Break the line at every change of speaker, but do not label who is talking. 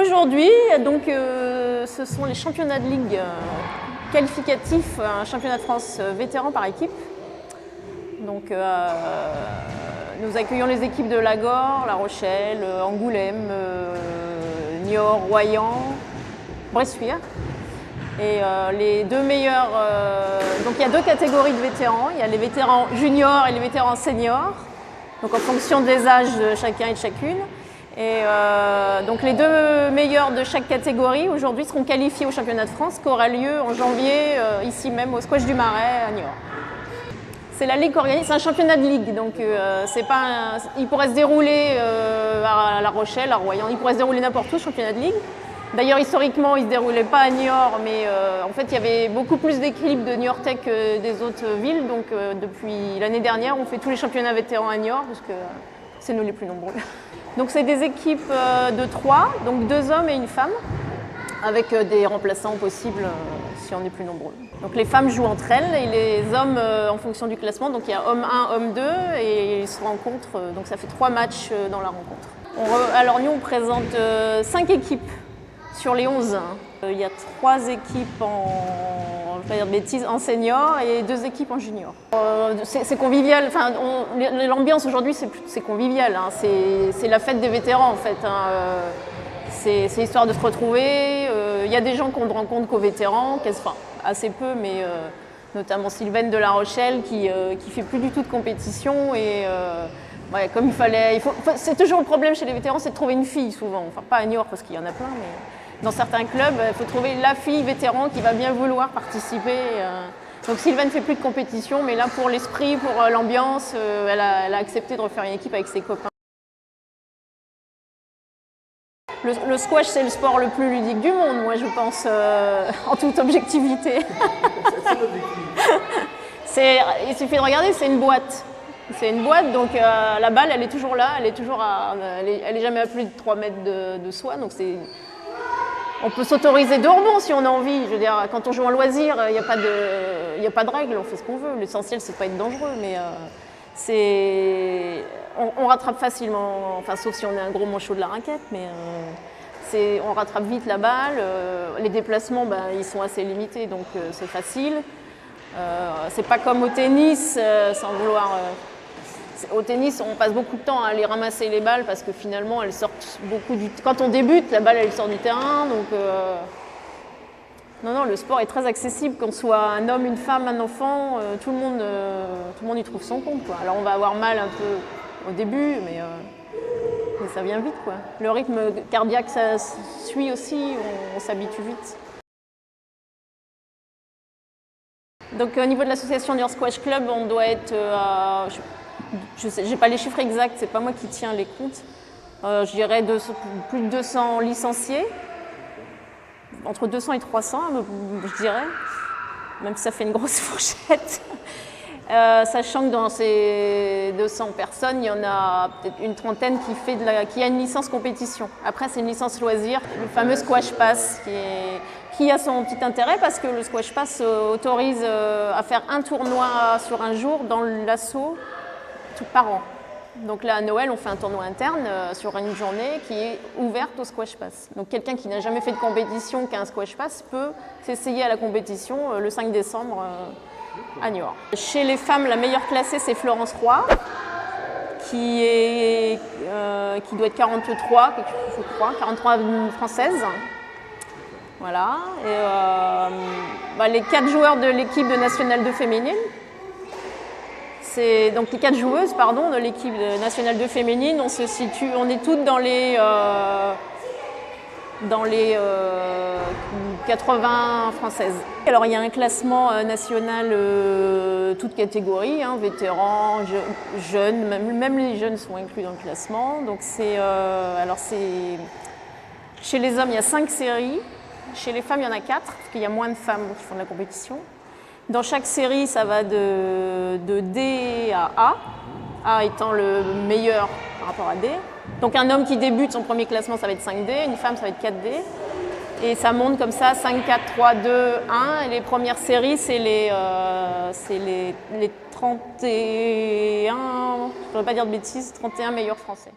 aujourd'hui, donc, ce sont les championnats de ligue qualificatifs, un championnat de France vétéran par équipe. Donc, nous accueillons les équipes de Lagor, La Rochelle, Angoulême, Niort, Royan, Bressuire. Et les deux meilleurs, donc il y a deux catégories de vétérans, il y a les vétérans juniors et les vétérans seniors, donc en fonction des âges de chacun et de chacune. Et donc les deux meilleurs de chaque catégorie aujourd'hui seront qualifiés au championnat de France qui aura lieu en janvier ici même au Squash du Marais à Niort. C'est la ligue qui organise, c'est un championnat de ligue, donc il pourrait se dérouler à La Rochelle, à Royan, il pourrait se dérouler n'importe où, championnat de ligue. D'ailleurs, historiquement, il ne se déroulait pas à Niort, mais en fait, il y avait beaucoup plus d'équipes de Niortais que des autres villes. Donc, depuis l'année dernière, on fait tous les championnats vétérans à Niort, parce que c'est nous les plus nombreux. Donc, c'est des équipes de 3, donc 2 hommes et une femme, avec des remplaçants possibles si on est plus nombreux. Donc, les femmes jouent entre elles et les hommes en fonction du classement. Donc, il y a homme 1, homme 2 et ils se rencontrent. Donc, ça fait 3 matchs dans la rencontre. Alors, nous, on présente 5 équipes. Sur les 11, il y a 3 équipes en, je vais dire de bêtises, en senior et 2 équipes en junior. C'est convivial, enfin, l'ambiance aujourd'hui c'est convivial, hein. C'est la fête des vétérans en fait. Hein. C'est histoire de se retrouver. Il y a des gens qu'on ne rencontre qu'aux vétérans, enfin assez peu, mais notamment Sylvaine de La Rochelle qui fait plus du tout de compétition et ouais, comme c'est toujours le problème chez les vétérans, c'est de trouver une fille souvent. Enfin pas à Niort parce qu'il y en a plein, mais dans certains clubs, il faut trouver la fille vétéran qui va bien vouloir participer. Donc Sylvaine ne fait plus de compétition, mais là pour l'esprit, pour l'ambiance, elle a accepté de refaire une équipe avec ses copains. Le squash, c'est le sport le plus ludique du monde, moi je pense, en toute objectivité. Il suffit de regarder, c'est une boîte. C'est une boîte, donc la balle, elle est toujours là, elle est jamais à plus de 3 mètres de soi. Donc on peut s'autoriser 2 rebonds si on a envie. Je veux dire, quand on joue en loisir, il n'y a pas de règle, on fait ce qu'on veut. L'essentiel, c'est de pas être dangereux, mais on rattrape facilement, enfin, sauf si on est un gros manchot de la raquette, mais on rattrape vite la balle. Les déplacements, ils sont assez limités, donc c'est facile. C'est pas comme au tennis, sans vouloir. Au tennis, on passe beaucoup de temps à aller ramasser les balles parce que finalement, elles sortent beaucoup du. Quand on débute, la balle, elle sort du terrain. Donc, non, le sport est très accessible. Qu'on soit un homme, une femme, un enfant, tout le monde y trouve son compte, quoi. Alors, on va avoir mal un peu au début, mais ça vient vite, quoi. Le rythme cardiaque, ça suit aussi. On s'habitue vite. Donc, au niveau de l'association Niort Squash Club, on doit être je n'ai pas les chiffres exacts, c'est pas moi qui tiens les comptes. Je dirais plus de 200 licenciés, entre 200 et 300, je dirais, même si ça fait une grosse fourchette. Sachant que dans ces 200 personnes, il y en a peut-être une trentaine qui a une licence compétition. Après, c'est une licence loisir, le fameux Squash Pass, qui a son petit intérêt parce que le Squash Pass autorise à faire un tournoi sur un jour dans l'assaut par an. Donc là, à Noël, on fait un tournoi interne sur une journée qui est ouverte au Squash Pass. Donc quelqu'un qui n'a jamais fait de compétition, qui a un Squash Pass, peut s'essayer à la compétition le 5 décembre à Niort. Chez les femmes, la meilleure classée, c'est Florence Roy, qui doit être 43, je crois, 43 françaises. Voilà. Et les 4 joueurs de l'équipe de Nationale 2 féminine. Donc les 4 joueuses de l'équipe nationale 2 féminine, on est toutes dans les 80 françaises. Alors il y a un classement national toutes catégories, hein, vétérans, jeunes, même les jeunes sont inclus dans le classement. Donc chez les hommes il y a 5 séries, chez les femmes il y en a 4 parce qu'il y a moins de femmes qui font de la compétition. Dans chaque série, ça va de D à A, A étant le meilleur par rapport à D. Donc un homme qui débute, son premier classement, ça va être 5D, une femme, ça va être 4D. Et ça monte comme ça, 5, 4, 3, 2, 1. Et les premières séries, c'est les 31, je ne voudrais pas dire de bêtises, 31 meilleurs français.